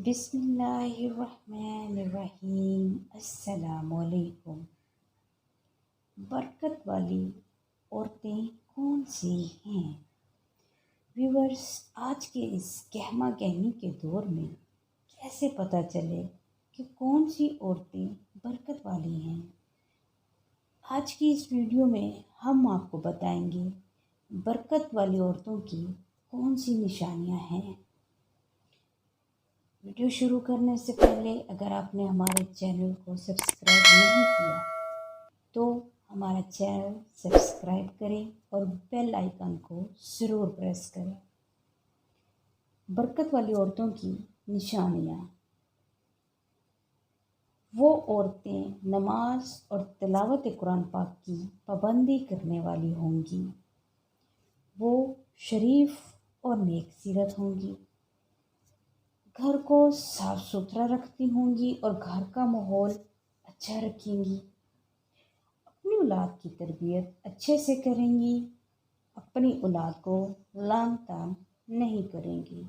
بسم اللہ الرحمن الرحیم۔ السلام علیکم۔ برکت والی عورتیں کون سی ہیں؟ ویورز، آج کے اس کہما کہمی کے دور میں کیسے پتہ چلے کہ کون سی عورتیں برکت والی ہیں؟ آج کی اس ویڈیو میں ہم آپ کو بتائیں گے برکت والی عورتوں کی کون سی نشانیاں ہیں۔ ویڈیو شروع کرنے سے پہلے اگر آپ نے ہمارے چینل کو سبسکرائب نہیں کیا تو ہمارا چینل سبسکرائب کریں اور بیل آئیکن کو ضرور پریس کریں۔ برکت والی عورتوں کی نشانیاں: وہ عورتیں نماز اور تلاوت قرآن پاک کی پابندی کرنے والی ہوں گی۔ وہ شریف اور نیک سیرت ہوں گی، گھر کو صاف ستھرا رکھتی ہوں گی اور گھر کا ماحول اچھا رکھیں گی، اپنی اولاد کی تربیت اچھے سے کریں گی، اپنی اولاد کو لعن طعن نہیں کریں گی،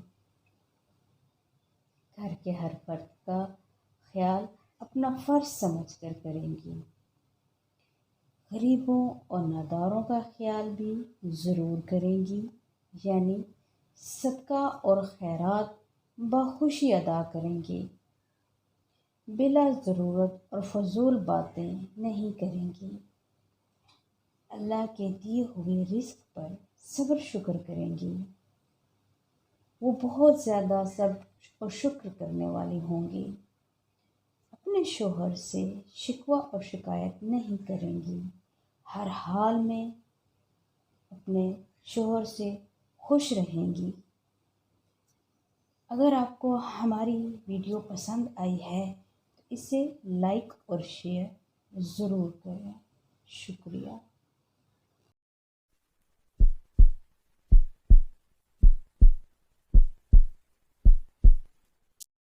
گھر کے ہر فرد کا خیال اپنا فرض سمجھ کر کریں گی، غریبوں اور ناداروں کا خیال بھی ضرور کریں گی، یعنی صدقہ اور خیرات بخوشی ادا کریں گی، بلا ضرورت اور فضول باتیں نہیں کریں گی، اللہ کے دیے ہوئے رزق پر صبر شکر کریں گی، وہ بہت زیادہ صبر اور شکر کرنے والی ہوں گی، اپنے شوہر سے شکوہ اور شکایت نہیں کریں گی، ہر حال میں اپنے شوہر سے خوش رہیں گی۔ اگر آپ کو ہماری ویڈیو پسند آئی ہے تو اسے لائک اور شیئر ضرور کریں۔ شکریہ۔